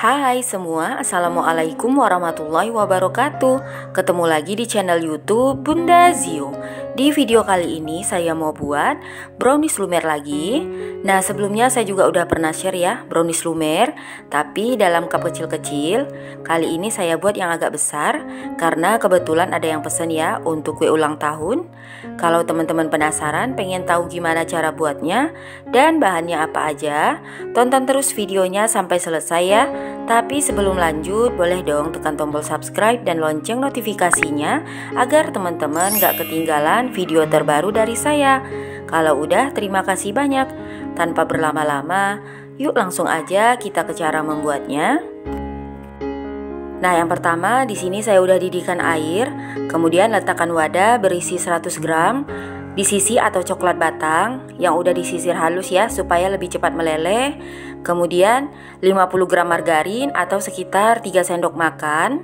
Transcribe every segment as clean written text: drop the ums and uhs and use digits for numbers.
Hai semua, Assalamualaikum warahmatullahi wabarakatuh. Ketemu lagi di channel YouTube Bunda Zio. Di video kali ini saya mau buat brownies lumer lagi. Nah, sebelumnya saya juga udah pernah share ya brownies lumer, tapi dalam cup kecil-kecil. Kali ini saya buat yang agak besar karena kebetulan ada yang pesen ya untuk kue ulang tahun. Kalau teman-teman penasaran pengen tahu gimana cara buatnya dan bahannya apa aja, tonton terus videonya sampai selesai ya. Tapi sebelum lanjut, boleh dong tekan tombol subscribe dan lonceng notifikasinya agar teman-teman gak ketinggalan video terbaru dari saya. Kalau udah, terima kasih banyak. Tanpa berlama-lama, yuk langsung aja kita ke cara membuatnya. Nah, yang pertama di sini saya udah didihkan air, kemudian letakkan wadah berisi 100 gram disisi atau coklat batang yang udah disisir halus ya supaya lebih cepat meleleh. Kemudian 50 gram margarin atau sekitar 3 sendok makan.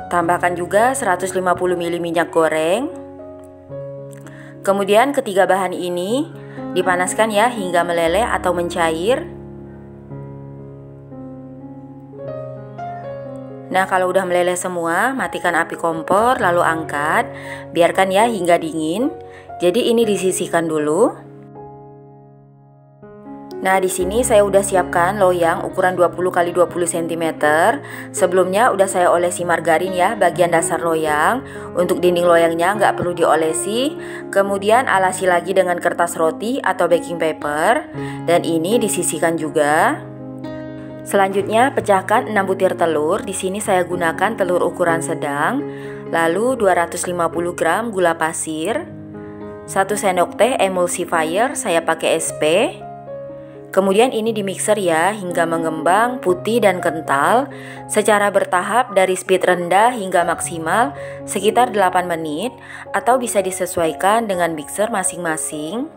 Tambahkan juga 150 ml minyak goreng. Kemudian ketiga bahan ini dipanaskan ya hingga meleleh atau mencair. Nah, kalau udah meleleh semua, matikan api kompor lalu angkat, biarkan ya hingga dingin. Jadi ini disisihkan dulu. Nah, di sini saya udah siapkan loyang ukuran 20 x 20 cm. Sebelumnya udah saya olesi margarin ya bagian dasar loyang. Untuk dinding loyangnya nggak perlu diolesi. Kemudian alasi lagi dengan kertas roti atau baking paper. Dan ini disisihkan juga. Selanjutnya pecahkan 6 butir telur. Di sini saya gunakan telur ukuran sedang. Lalu 250 gram gula pasir, 1 sendok teh emulsifier, saya pakai SP. Kemudian ini di mixer ya hingga mengembang putih dan kental secara bertahap dari speed rendah hingga maksimal sekitar 8 menit atau bisa disesuaikan dengan mixer masing-masing.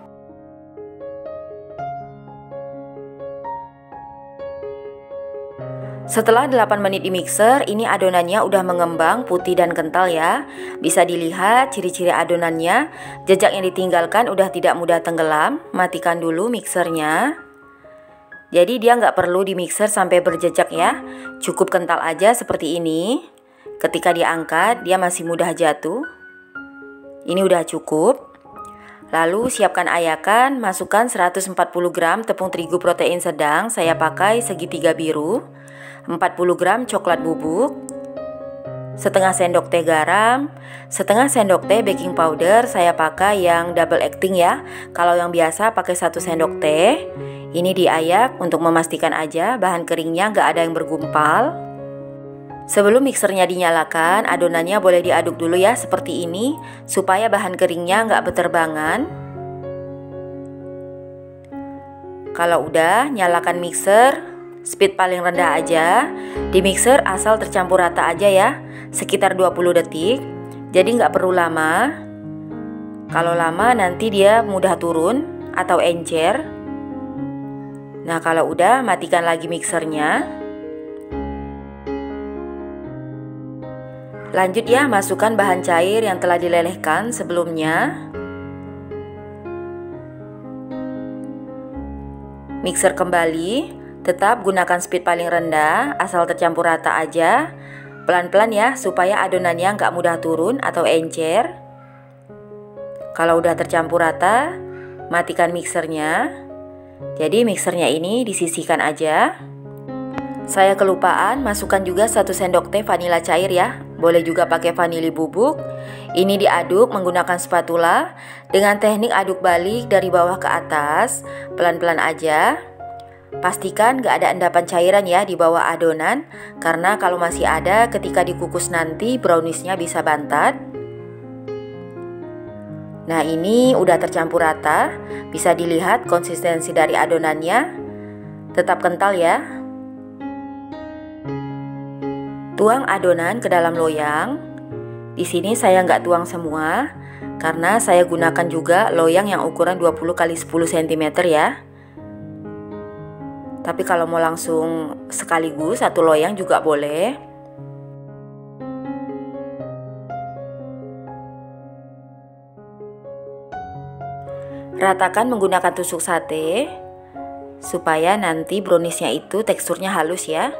Setelah 8 menit di mixer, ini adonannya udah mengembang putih dan kental ya. Bisa dilihat ciri-ciri adonannya, jejak yang ditinggalkan udah tidak mudah tenggelam. Matikan dulu mixernya. Jadi dia nggak perlu di mixer sampai berjejak ya. Cukup kental aja seperti ini. Ketika diangkat, dia masih mudah jatuh. Ini udah cukup. Lalu siapkan ayakan, masukkan 140 gram tepung terigu protein sedang, saya pakai segitiga biru. 40 gram coklat bubuk, setengah sendok teh garam, setengah sendok teh baking powder, saya pakai yang double acting ya. Kalau yang biasa pakai 1 sendok teh. Ini diayak untuk memastikan aja bahan keringnya nggak ada yang bergumpal. Sebelum mixernya dinyalakan, adonannya boleh diaduk dulu ya seperti ini supaya bahan keringnya nggak beterbangan. Kalau udah, nyalakan mixer. Speed paling rendah aja. Di mixer asal tercampur rata aja ya, sekitar 20 detik. Jadi nggak perlu lama. Kalau lama nanti dia mudah turun atau encer. Nah, kalau udah matikan lagi mixernya. Lanjut ya, masukkan bahan cair yang telah dilelehkan sebelumnya. Mixer kembali. Tetap gunakan speed paling rendah, asal tercampur rata aja. Pelan-pelan ya, supaya adonannya nggak mudah turun atau encer. Kalau udah tercampur rata, matikan mixernya. Jadi mixernya ini disisihkan aja. Saya kelupaan, masukkan juga 1 sendok teh vanila cair ya. Boleh juga pakai vanili bubuk. Ini diaduk menggunakan spatula dengan teknik aduk balik dari bawah ke atas. Pelan-pelan aja. Pastikan gak ada endapan cairan ya di bawah adonan, karena kalau masih ada ketika dikukus nanti browniesnya bisa bantat. Nah, ini udah tercampur rata, bisa dilihat konsistensi dari adonannya, tetap kental ya. Tuang adonan ke dalam loyang. Di sini saya nggak tuang semua, karena saya gunakan juga loyang yang ukuran 20 x 10 cm ya. Tapi kalau mau langsung sekaligus satu loyang juga boleh. Ratakan menggunakan tusuk sate supaya nanti browniesnya itu teksturnya halus ya.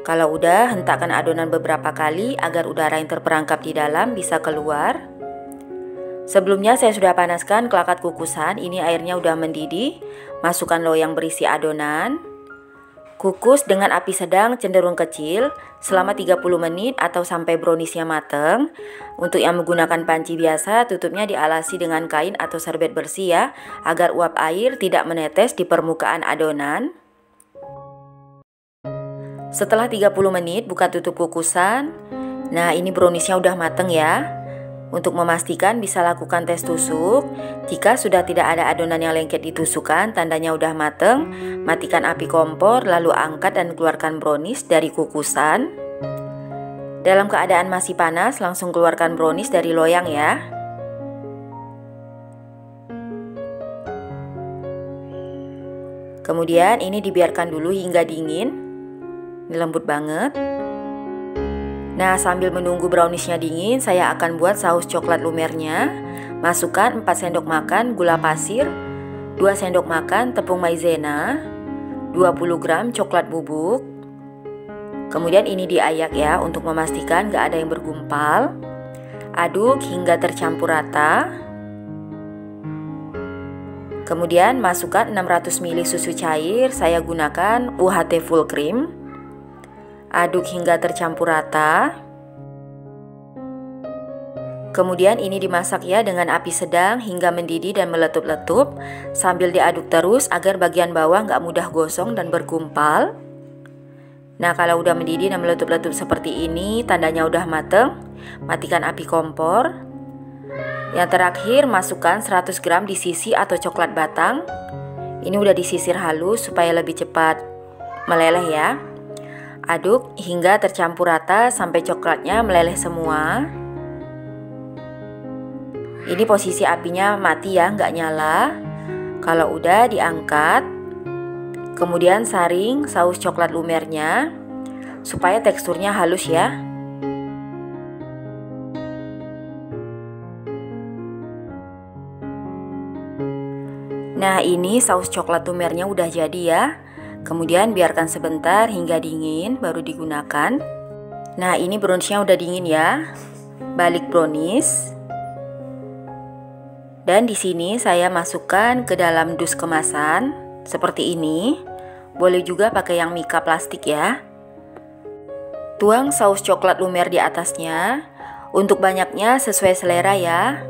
Kalau udah, hentakkan adonan beberapa kali agar udara yang terperangkap di dalam bisa keluar. Sebelumnya saya sudah panaskan kelakat kukusan, ini airnya udah mendidih. Masukkan loyang berisi adonan. Kukus dengan api sedang cenderung kecil selama 30 menit atau sampai browniesnya mateng. Untuk yang menggunakan panci biasa, tutupnya dialasi dengan kain atau serbet bersih ya, agar uap air tidak menetes di permukaan adonan. Setelah 30 menit buka tutup kukusan. Nah, ini browniesnya udah mateng ya. Untuk memastikan bisa lakukan tes tusuk. Jika sudah tidak ada adonan yang lengket ditusukkan, tandanya udah mateng. Matikan api kompor, lalu angkat dan keluarkan brownies dari kukusan. Dalam keadaan masih panas, langsung keluarkan brownies dari loyang ya. Kemudian ini dibiarkan dulu hingga dingin. Ini lembut banget. Nah, sambil menunggu browniesnya dingin, saya akan buat saus coklat lumernya. Masukkan 4 sendok makan gula pasir, 2 sendok makan tepung maizena, 20 gram coklat bubuk. Kemudian ini diayak ya untuk memastikan gak ada yang bergumpal. Aduk hingga tercampur rata. Kemudian masukkan 600 ml susu cair, saya gunakan UHT full cream. Aduk hingga tercampur rata. Kemudian ini dimasak ya dengan api sedang hingga mendidih dan meletup-letup. Sambil diaduk terus agar bagian bawah nggak mudah gosong dan bergumpal. Nah, kalau udah mendidih dan meletup-letup seperti ini, tandanya udah mateng. Matikan api kompor. Yang terakhir, masukkan 100 gram disisi atau coklat batang. Ini udah disisir halus supaya lebih cepat meleleh ya. Aduk hingga tercampur rata sampai coklatnya meleleh semua. Ini posisi apinya mati ya, nggak nyala. Kalau udah diangkat. Kemudian saring saus coklat lumernya supaya teksturnya halus ya. Nah, ini saus coklat lumernya udah jadi ya. Kemudian biarkan sebentar hingga dingin baru digunakan. Nah, ini browniesnya udah dingin ya. Balik brownies. Dan di sini saya masukkan ke dalam dus kemasan seperti ini. Boleh juga pakai yang mika plastik ya. Tuang saus coklat lumer di atasnya. Untuk banyaknya sesuai selera ya.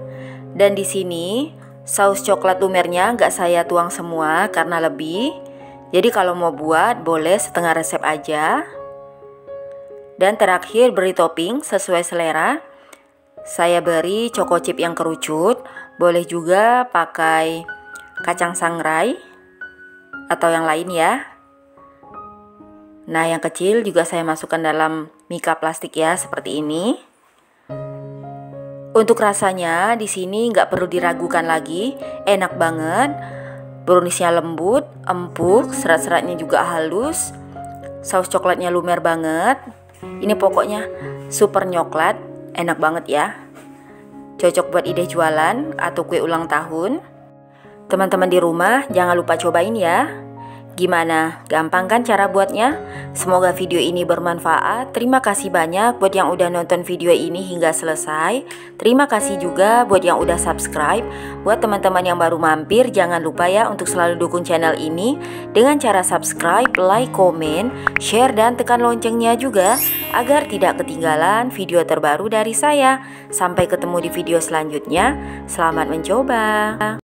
Dan di sini saus coklat lumernya nggak saya tuang semua karena lebih. Jadi kalau mau buat boleh setengah resep aja. Dan terakhir beri topping sesuai selera. Saya beri choco chip yang kerucut. Boleh juga pakai kacang sangrai atau yang lain ya. Nah, yang kecil juga saya masukkan dalam mika plastik ya seperti ini. Untuk rasanya di sini nggak perlu diragukan lagi, enak banget. Browniesnya lembut, empuk, serat-seratnya juga halus. Saus coklatnya lumer banget. Ini pokoknya super nyoklat, enak banget ya. Cocok buat ide jualan atau kue ulang tahun. Teman-teman di rumah jangan lupa cobain ya. Gimana? Gampang kan cara buatnya? Semoga video ini bermanfaat. Terima kasih banyak buat yang udah nonton video ini hingga selesai. Terima kasih juga buat yang udah subscribe. Buat teman-teman yang baru mampir, jangan lupa ya untuk selalu dukung channel ini dengan cara subscribe, like, komen, share, dan tekan loncengnya juga agar tidak ketinggalan video terbaru dari saya. Sampai ketemu di video selanjutnya. Selamat mencoba.